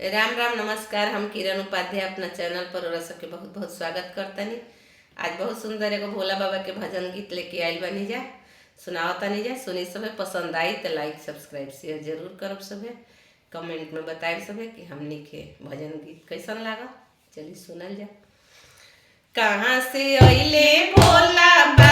राम राम नमस्कार। हम किरण उपाध्याय अपना चैनल पर और सबके बहुत बहुत स्वागत करतनी। आज बहुत सुंदर एगो भोला बाबा के भजन गीत लेके आइल बनी जा, सुनाओ तनी जा। सुनी सभे पसंद आई तो लाइक सब्सक्राइब शेयर जरूर करब सभे। कमेंट में बताए सभे कि हमनी के भजन गीत कैसन लागा। चलिए सुनल जा। कहाँ से अइले भोला बाबा